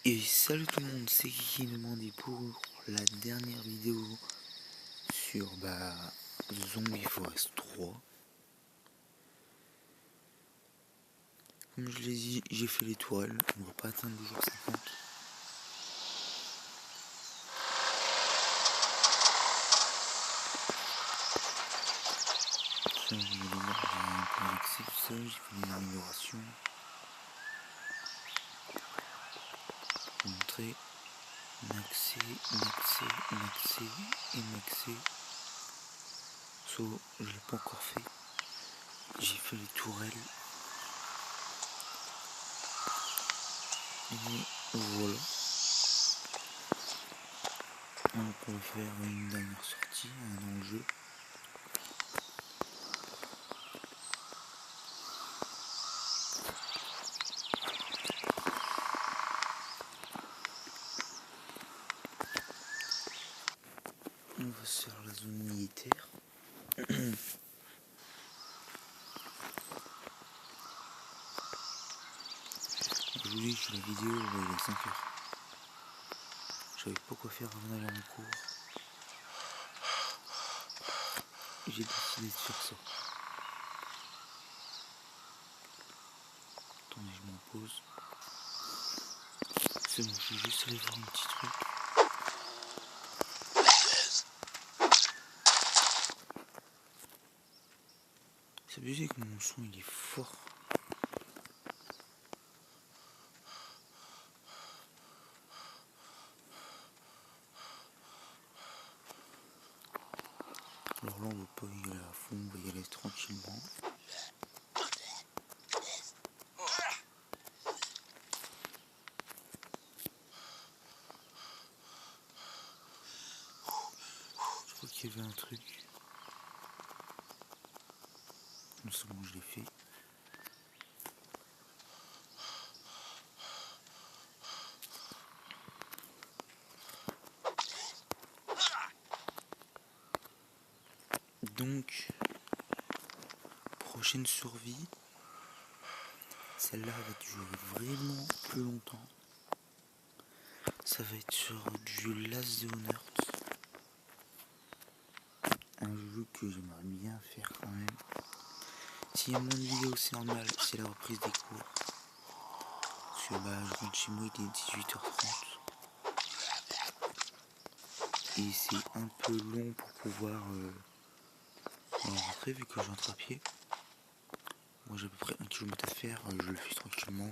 Et salut tout le monde, c'est Kiki demandé pour la dernière vidéo sur Zombie Forest 3. Comme je l'ai dit, j'ai fait les tourelles, on va pas atteindre le jour 50. Ça, j'ai un peu mixé tout ça, j'ai fait des améliorations. Je vais vous montrer maxé et maxé. So, je l'ai pas encore fait. J'ai fait les tourelles. Et voilà. Donc on va faire une dernière sortie dans le jeu. On va se faire la zone militaire. Je vous dis que la vidéo il est 5 heures. Je savais pas quoi faire avant d'aller en cours. J'ai décidé de faire ça. Attendez, je m'en pose. C'est bon, je vais juste aller voir un petit truc. C'est abusé que mon son il est fort. Alors là on va pas y aller à fond, on va y aller tranquillement. Je crois qu'il y avait un truc. Non, c'est bon, je l'ai fait. Donc, prochaine survie. Celle-là va durer vraiment plus longtemps. Ça va être sur du Last Honor. Un jeu que j'aimerais bien faire quand même. S'il y a moins de vidéos, c'est normal, c'est la reprise des cours. Parce que je rentre chez moi, il est 18h30. Et c'est un peu long pour pouvoir rentrer vu que j'entre à pied. Moi j'ai à peu près 1 km à faire, je le fais tranquillement.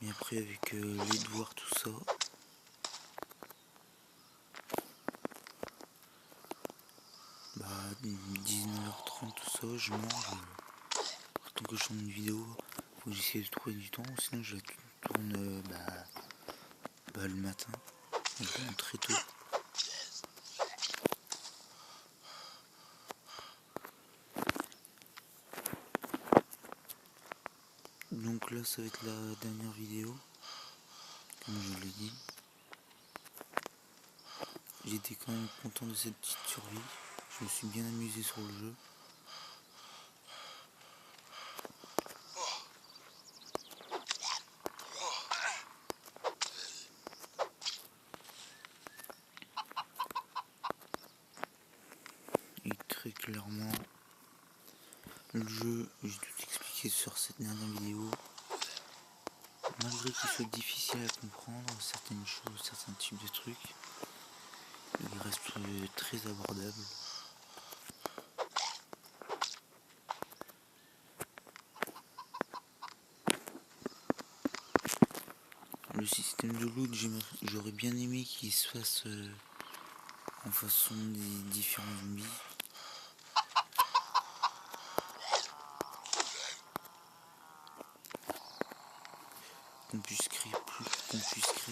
Mais après avec les devoirs tout ça, 19h30 tout ça, je mange. Tant que je tourne une vidéo, faut que j'essaie de trouver du temps, sinon je tourne le matin, je tourne très tôt. Donc là ça va être la dernière vidéo, comme je l'ai dit. J'étais quand même content de cette petite survie, je me suis bien amusé sur le jeu. Et très clairement, le jeu, j'ai tout expliqué sur cette dernière vidéo. Malgré qu'il soit difficile à comprendre certaines choses, certains types de trucs, il reste très abordable. Le système de loot, j'aurais bien aimé qu'il se fasse en façon des différents zombies. Qu'on puisse créer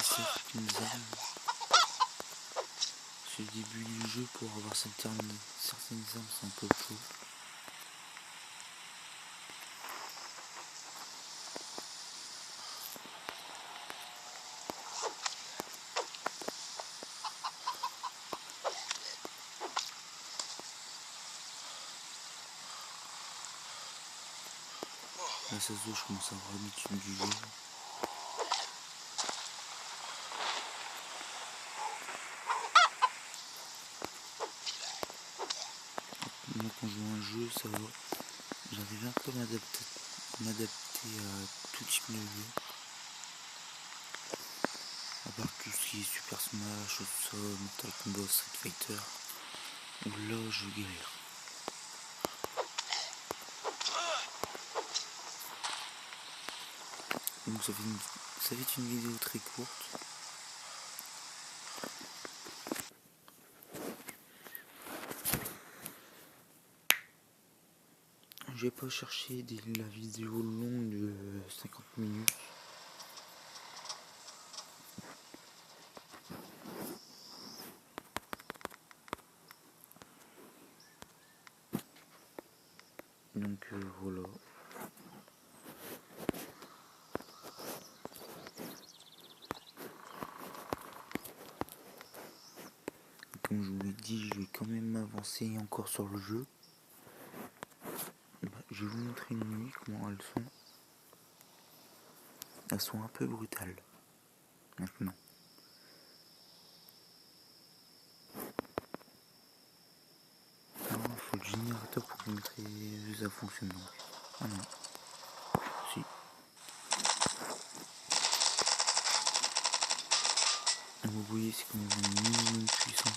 certaines armes. C'est le début du jeu, pour avoir certaines armes, c'est un peu chaud. Là ça se voit, je commence à avoir l'habitude du jeu. Moi quand je joue à un jeu, ça va. J'arrive un peu à m'adapter à tout type de jeu. À part tout ce qui est Super Smash, tout ça, Mortal Kombat, Street Fighter. Où là je galère. Donc ça va être une vidéo très courte. Je vais pas chercher la vidéo longue de 50 minutes. Donc voilà. Comme je vous l'ai dit, je vais quand même avancer encore sur le jeu. Je vais vous montrer une nuit comment elles sont. Elles sont un peu brutales. Maintenant. Alors, il faut le générateur pour vous montrer que ça fonctionne donc. Ah non. Si. Vous voyez, c'est quand même un minimum puissant.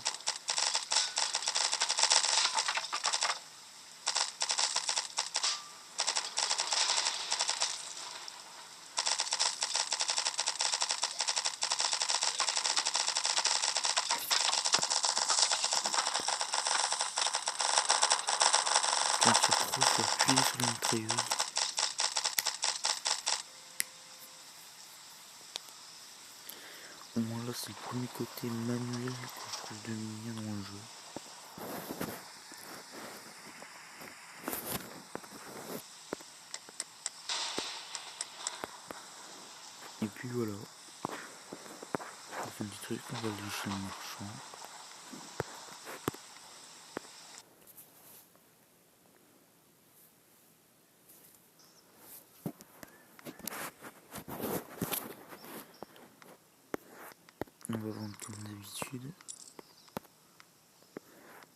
Quand il tire trop, il faut appuyer sur la mitrailleuse. Au moins là, c'est le premier côté manuel que je trouve de mignon dans le jeu. Et puis voilà. On fait un petit truc, on va aller chez le marchand. On va vendre comme d'habitude.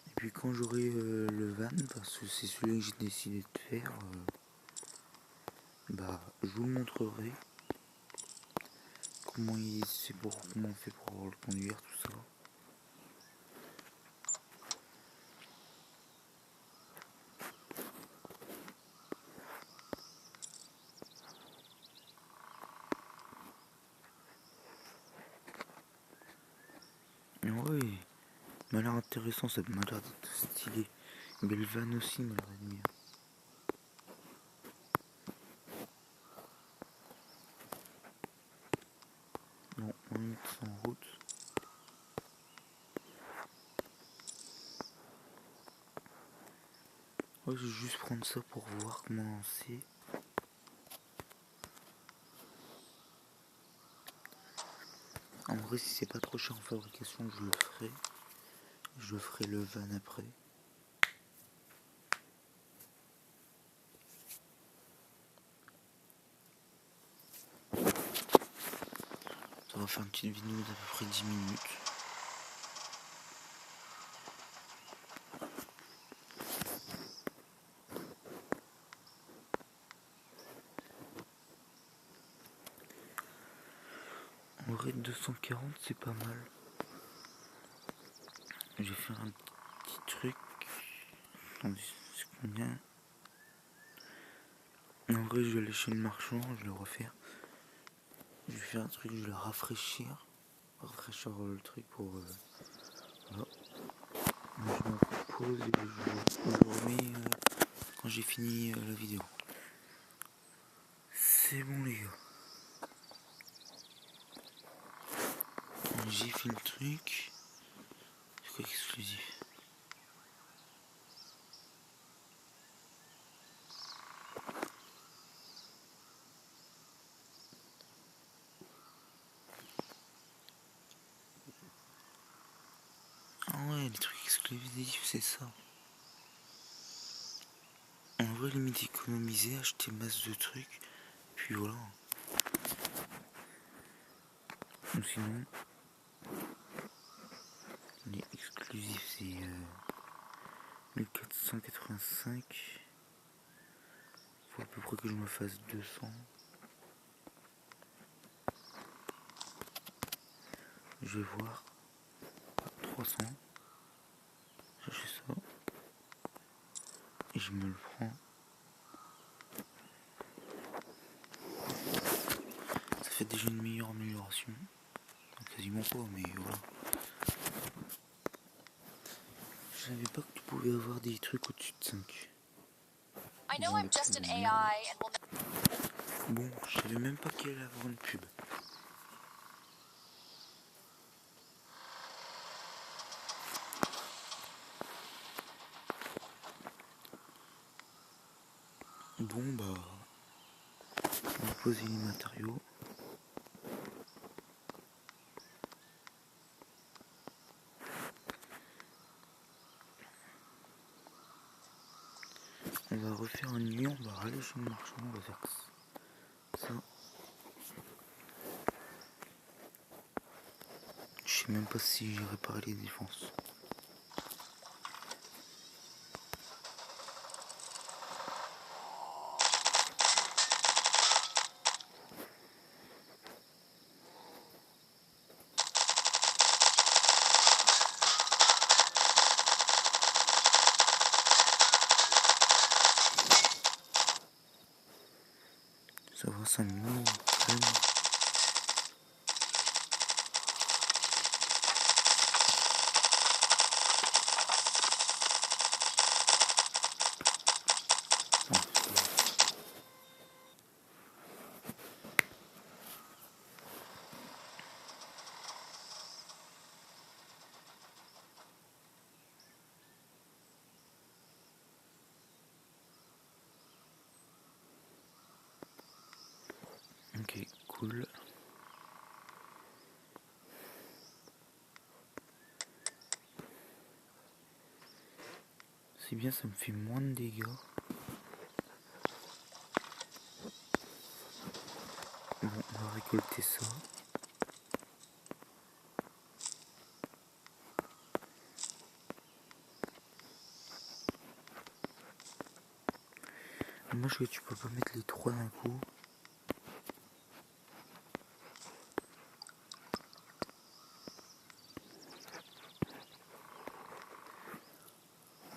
Et puis quand j'aurai le van, parce que c'est celui que j'ai décidé de faire, je vous le montrerai. Comment on fait pour le conduire, tout ça. Ouais, il m'a l'air intéressant, ça m'a l'air d'être stylé. Mais le van aussi m'a l'air d'être bien. Bon, on va mettre ça en route. Ouais, je vais juste prendre ça pour voir comment c'est. En vrai, si c'est pas trop cher en fabrication, je le ferai. Je ferai le van après. Ça va faire une petite vidéo d'à peu près 10 minutes. En vrai, 240, c'est pas mal. Je vais faire un petit truc. Attendez, c'est combien? En vrai, je vais aller chez le marchand, je vais le refaire. Je vais faire un truc, je vais le rafraîchir. Rafraîchir le truc pour... voilà. Je me pose et je vous remets quand j'ai fini la vidéo. C'est bon les gars. J'ai fait le truc. C'est quoi exclusif? Ah ouais, les trucs exclusifs, c'est ça. En vrai, limite économiser, acheter masse de trucs, puis voilà. Ou sinon, les exclusifs, c'est 1485. Faut à peu près que je me fasse 200. Je vais voir. 300. Chercher ça. Et je me le prends. Ça fait déjà une meilleure amélioration. Quasiment pas, mais voilà. Je savais pas que tu pouvais avoir des trucs au-dessus de 5. Bon, je savais même pas qu'il allait avoir une pub. Bon bah, on va poser les matériaux. On va refaire un nid, on va aller chez le marchand, on va faire ça. Je sais même pas si j'ai réparé les défenses. Ça va, 5 minutes, calme. Ok, cool. C'est bien, ça me fait moins de dégâts. Bon, on va récolter ça. Moi, je vois que tu peux pas mettre les 3 d'un coup.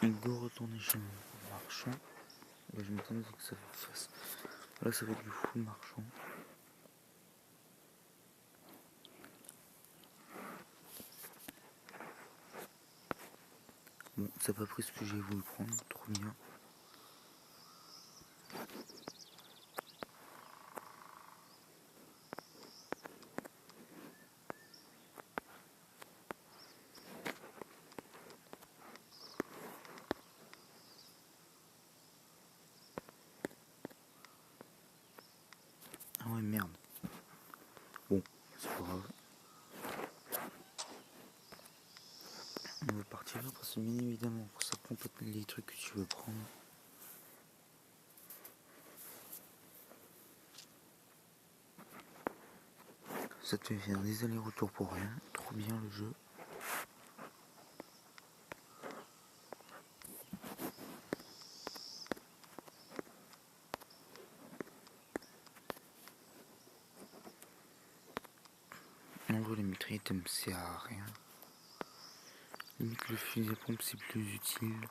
Il doit retourner chez mon marchand. Là, je m'attendais que ça fasse. Là, ça va être du full marchand. Bon, ça n'a pas pris ce que j'ai voulu prendre, trop bien. Ah ouais, merde. Bon, c'est pas grave. On va partir là parce que bien évidemment, pour ça complète les trucs que tu veux prendre. Ça te fait faire des allers-retours pour rien. Trop bien le jeu. En gros, les mitraillettes, me sert à rien. Limite, le fusil à pompe, c'est plus utile.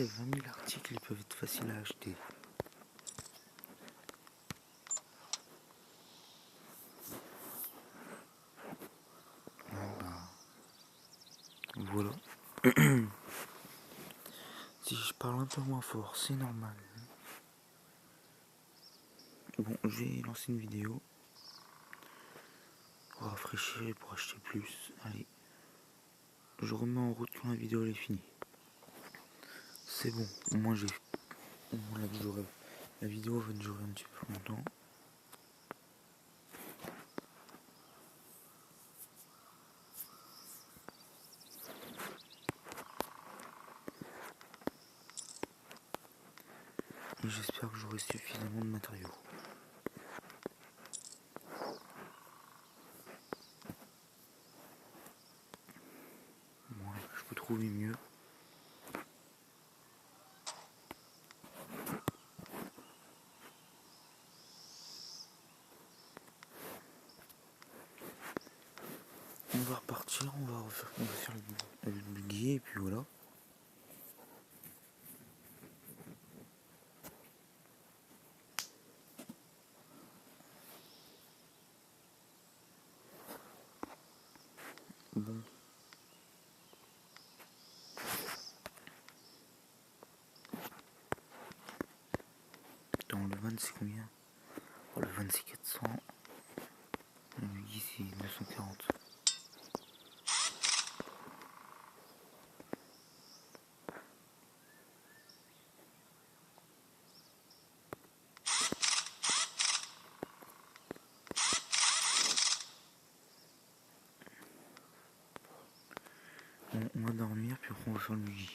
20 000 articles, ils peuvent être faciles à acheter. Voilà. Si je parle un peu moins fort, c'est normal. Bon, je vais lancer une vidéo pour rafraîchir et pour acheter plus. Allez, je remets en route quand la vidéo elle est finie. C'est bon, au moins j'ai... La vidéo va durer un petit peu plus longtemps. Et j'espère que j'aurai suffisamment de matériaux. Bon, je peux trouver mieux. On va repartir, on va faire le buggy et puis voilà. Bon. Dans le van c'est combien? Oh, le van c'est 400. Le buggy c'est 940. Bon, on va dormir puis après on va faire le buggy.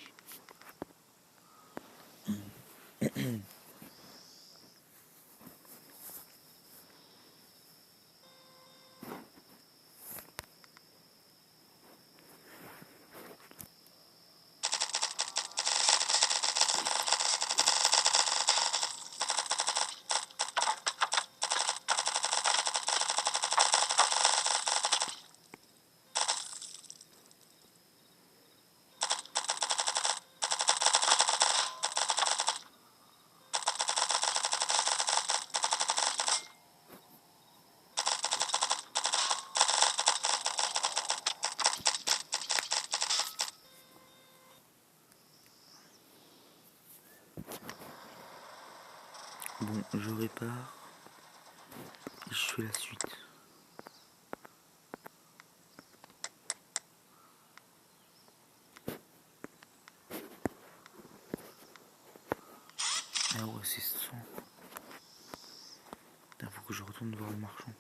Bon, je répare et je fais la suite. Ah ouais, c'est 100. Il faut que je retourne voir le marchand.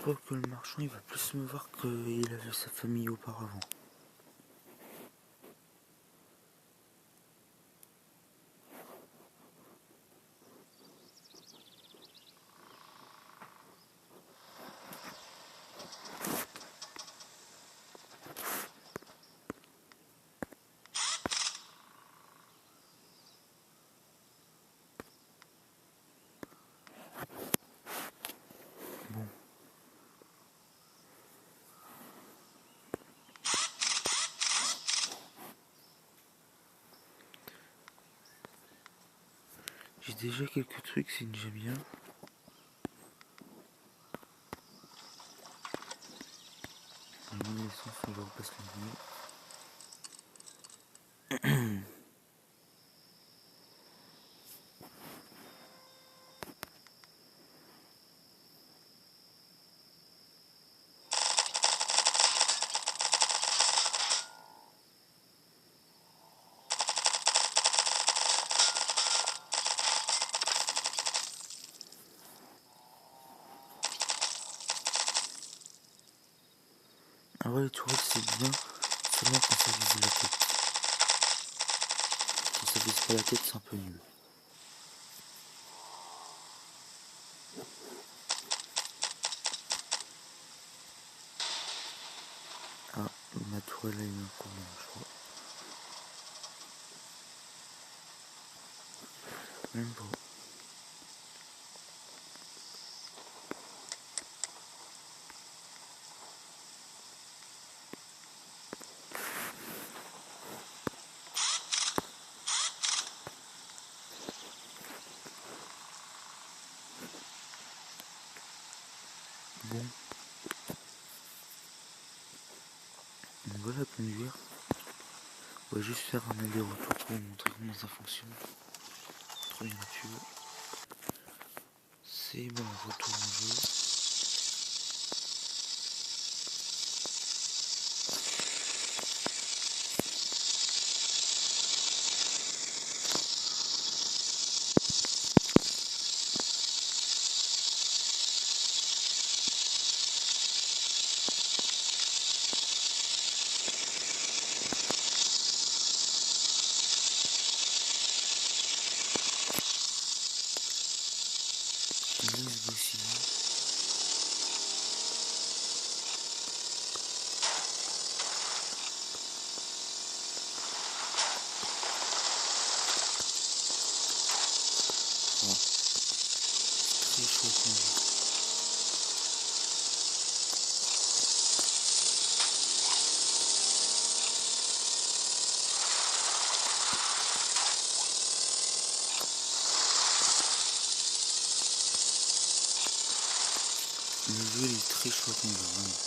Je crois que le marchand il va plus me voir qu'il avait sa famille auparavant. Bon. J'ai déjà quelques trucs, c'est déjà bien. L'essence, on va repasser la nuit. Ah ouais, les toilettes c'est bien, seulement quand ça vise la tête. Quand ça vise pas la tête, c'est un peu nul. Ah, ma tourelle a eu un courant, je crois. Même pas. Bon, on va la conduire. On va juste faire un aller-retour pour vous montrer comment ça fonctionne. Trop bien là-dessus. C'est bon, retour en jeu. On laisse aussi. Wow. Très chaud à conduire. Le jeu il est très chaud à conduire, vraiment.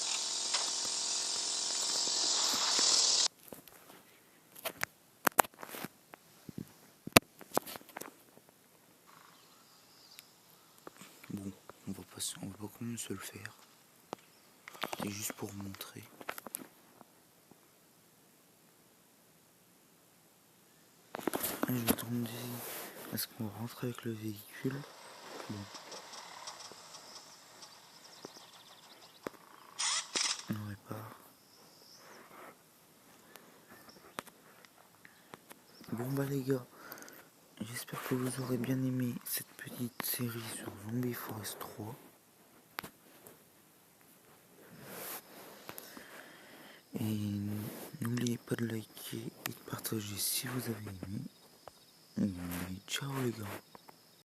Bon, on va pas quand même se le faire. C'est juste pour vous montrer. Je vais attendre à ce qu'on rentre avec le véhicule. Bon. On répare. Bon bah les gars, j'espère que vous aurez bien aimé cette petite série sur Zombie Forest 3. Et n'oubliez pas de liker et de partager si vous avez aimé. Et ciao les gars.